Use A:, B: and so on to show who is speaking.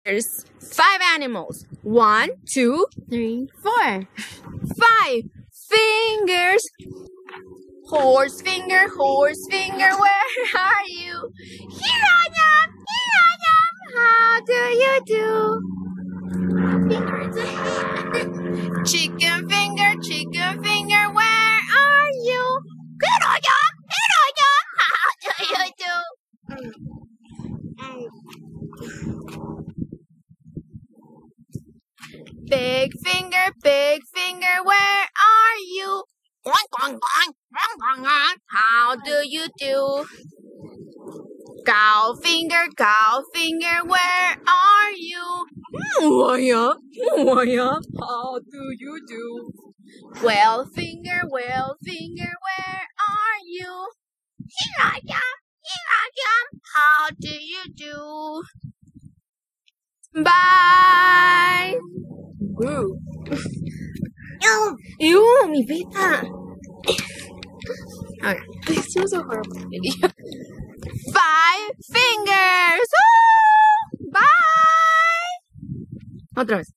A: There's 5 animals. 1, 2, 3, 4. 5 fingers. Horse finger, where are you? Here I am, how do you do? Fingers ahead. Chicken finger, where are you? Here I am, how do you do? Big finger, where are you? How do you do? Cow finger, where are you? How do you do? Whale finger, where are you? Here I am, how do you do? Bye! Ooh. Ew, mi beta. Okay, this was a horrible video. 5 fingers! Woo! Bye! Otra vez.